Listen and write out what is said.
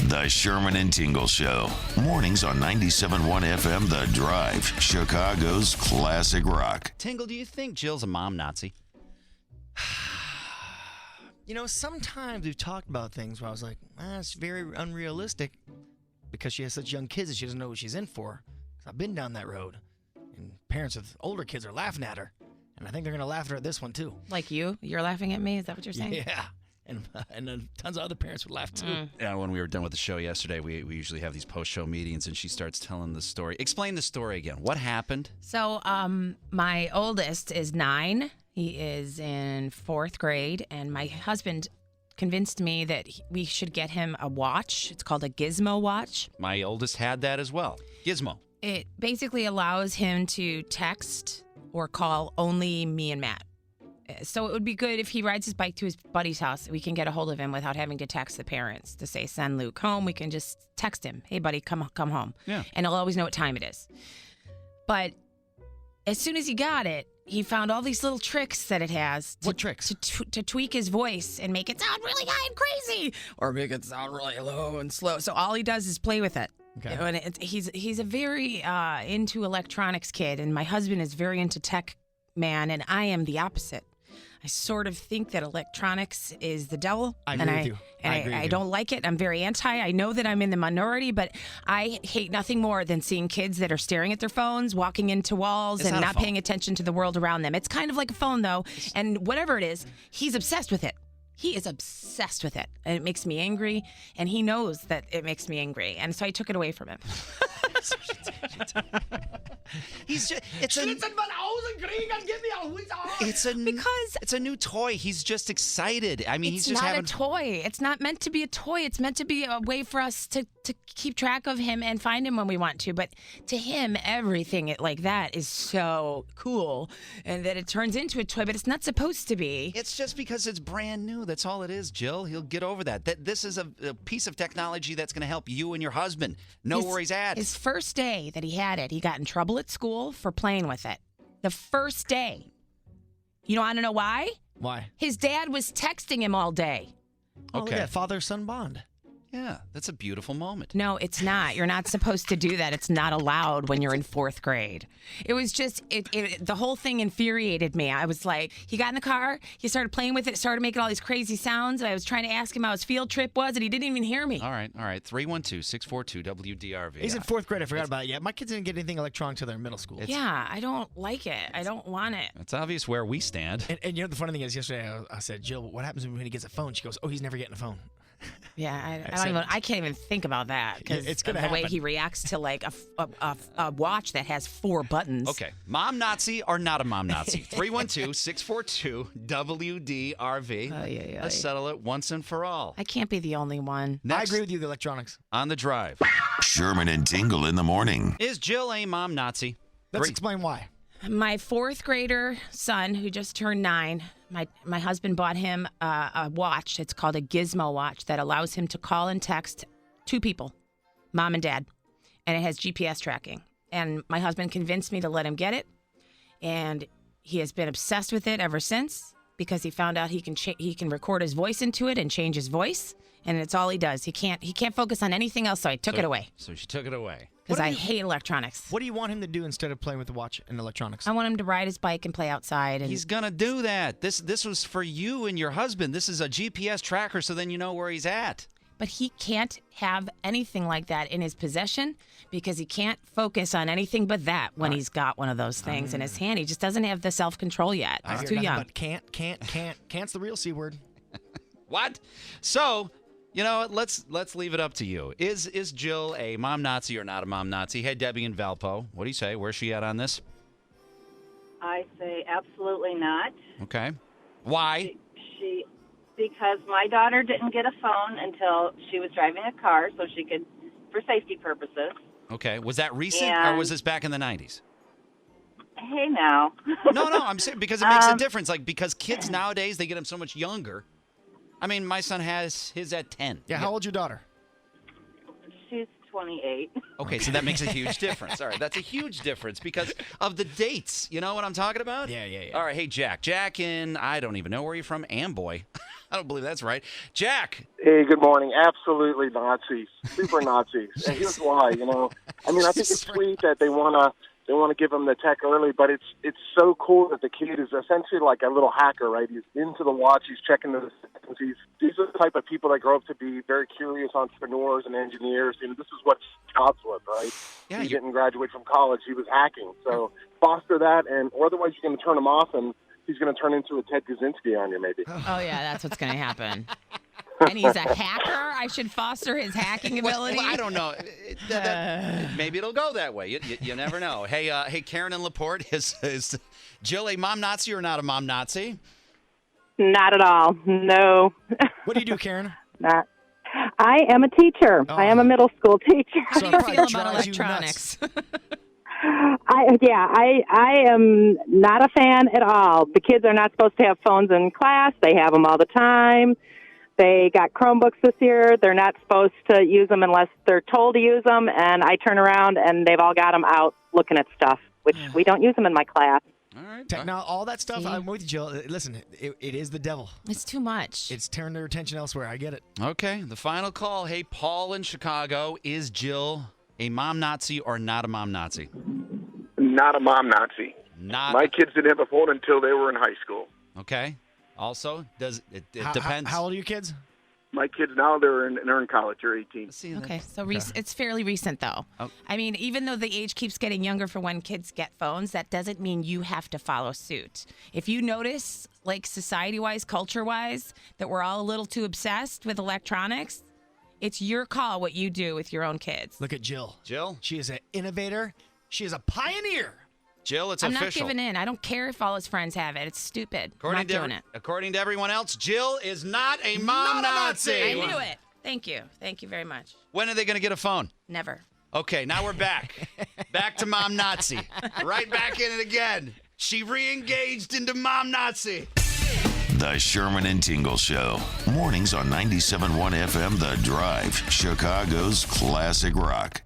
The Sherman and Tingle Show. Mornings on 97.1 FM The Drive, Chicago's classic rock. Tingle, do you think Jill's a mom Nazi? You know, sometimes we've talked about things where I was like, it's very unrealistic because she has such young kids that she doesn't know what she's in for. 'Cause I've been down that road. And parents with older kids are laughing at her. And I think they're going to laugh at her at this one, too. Like you? You're laughing at me? Is that what you're saying? Yeah. And then tons of other parents would laugh, too. Yeah, when we were done with the show yesterday, we usually have these post-show meetings, and she starts telling the story. Explain the story again. What happened? So, my oldest is 9. He is in 4th grade, and my husband convinced me that we should get him a watch. It's called a Gizmo watch. My oldest had that as well. Gizmo. It basically allows him to text or call only me and Matt. So it would be good if he rides his bike to his buddy's house, we can get a hold of him without having to text the parents to say, send Luke home. We can just text him, hey, buddy, come home. Yeah. And he'll always know what time it is. But as soon as he got it, he found all these little tricks that it has. What tricks? To tweak his voice and make it sound really high and crazy or make it sound really low and slow. So all he does is play with it. Okay. You know, and he's a very into electronics kid, and my husband is very into tech man, and I am the opposite. I sort of think that electronics is the devil. I agree with you. I don't like it. I'm very anti. I know that I'm in the minority, but I hate nothing more than seeing kids that are staring at their phones, walking into walls, It's and not a not phone. paying attention to the world around them. It's kind of like a phone, though, and whatever it is, he's obsessed with it. He is obsessed with it, and it makes me angry, and he knows that it makes me angry, and so I took it away from him. He's just, it's a new toy. He's just excited. I mean, It's he's just not having a toy. It's not meant to be a toy. It's meant to be a way for us to keep track of him and find him when we want to. But to him, everything like that is so cool, and that it turns into a toy, but it's not supposed to be. It's just because it's brand new. That's all it is, Jill. He'll get over that. This is a piece of technology that's going to help you and your husband know where he's at. His first day that he had it, he got in trouble at school for playing with it. The first day. You want to know why? Why? His dad was texting him all day. Oh, look Okay. at that father-son bond. Yeah, that's a beautiful moment. No, it's not. You're not supposed to do that. It's not allowed when you're in 4th grade. It was just, the whole thing infuriated me. I was like, he got in the car, he started playing with it, started making all these crazy sounds. I was trying to ask him how his field trip was, and he didn't even hear me. All right. 312-642-WDRV. He's in 4th grade. I forgot about it. Yeah, my kids didn't get anything electronic till they're in middle school. Yeah, I don't like it. I don't want it. It's obvious where we stand. And you know the funny thing is, yesterday I said, Jill, what happens when he gets a phone? She goes, oh, he's never getting a phone. Yeah, I can't even think about that because It's of gonna the way happen. he reacts to like a watch that has 4 buttons. Okay, mom Nazi or not a mom Nazi? 312-642-WDRV. Ay. Let's settle it once and for all. I can't be the only one. I Next agree with you, the electronics. on the drive. Sherman and Tingle in the morning. Is Jill a mom Nazi? Let's explain why. My 4th grader son, who just turned 9, my husband bought him a watch. It's called a Gizmo watch that allows him to call and text 2 people, mom and dad, and it has GPS tracking. And my husband convinced me to let him get it, and he has been obsessed with it ever since because he found out he can record his voice into it and change his voice, and it's all he does. He can't focus on anything else, so I took it away So she took it away. because I hate electronics. What do you want him to do instead of playing with the watch and electronics? I want him to ride his bike and play outside. And He's gonna do that. This was for you and your husband. This is a GPS tracker, so then you know where he's at. But he can't have anything like that in his possession because he can't focus on anything but that when he's got one of those things in his hand. He just doesn't have the self-control yet. I He's hear too nothing young. But can't's the real C word. What? So, you know what? Let's leave it up to you. Is Jill a mom Nazi or not a mom Nazi? Hey, Debbie in Valpo. What do you say? Where's she at on this? I say absolutely not. Okay. Why? Because my daughter didn't get a phone until she was driving a car, so she could, for safety purposes. Okay. Was that recent or And- was this back in the 90s? Hey, now. No, I'm saying because it makes a difference. Like, because kids nowadays, they get them so much younger. I mean, my son has his at 10. Yeah, how old's your daughter? She's 28. Okay, so that makes a huge difference. All right, that's a huge difference because of the dates. You know what I'm talking about? Yeah. All right, hey, Jack. Jack in, I don't even know where you're from, Amboy. I don't believe that's right. Jack. Hey, good morning. Absolutely Nazis, super Nazis, and here's why. I mean, I think it's sweet that they want to give them the tech early, but it's so cool that the kid is essentially like a little hacker, right? He's into the watch, he's checking the settings. These are the type of people that grow up to be very curious entrepreneurs and engineers. This is what Jobs was, right? Yeah, he didn't graduate from college; he was hacking. So foster that, or otherwise you're going to turn him off and he's going to turn into a Ted Kaczynski on you, maybe. Oh, yeah, that's what's going to happen. And he's a hacker? I should foster his hacking ability? Well, I don't know. Maybe it'll go that way. You never know. Hey, Karen and LaPorte, is Jill a mom Nazi or not a mom Nazi? Not at all. No. What do you do, Karen? Not. I am a teacher. I am a middle school teacher. How do So you it feel probably about drives you electronics? I am not a fan at all. The kids are not supposed to have phones in class. They have them all the time. They got Chromebooks this year. They're not supposed to use them unless they're told to use them. And I turn around and they've all got them out looking at stuff, which we don't use them in my class. All right. All that stuff, See? I'm with you, Jill. Listen, it is the devil. It's too much. It's turned their attention elsewhere. I get it. Okay, the final call. Hey, Paul in Chicago, is Jill a mom Nazi or not a mom Nazi? Not a mom Nazi. Not. My kids didn't have a phone until they were in high school. Okay. Also, does it How- depends. How old are your kids? My kids now, they're in college. They're 18. See, Okay, so it's fairly recent, though. Oh. I mean, even though the age keeps getting younger for when kids get phones, that doesn't mean you have to follow suit. If you notice, like society-wise, culture-wise, that we're all a little too obsessed with electronics, it's your call what you do with your own kids. Look at Jill. Jill? She is an innovator. She is a pioneer. Jill, it's I'm official. not giving in. I don't care if all his friends have it. It's stupid. I'm not doing it. According to everyone else, Jill is not a mom Nazi. I knew it. Thank you. Thank you very much. When are they going to get a phone? Never. Okay, now we're back. Back to mom Nazi. Right back in it again. She re-engaged into mom Nazi. The Sherman and Tingle Show. Mornings on 97.1 FM The Drive, Chicago's classic rock.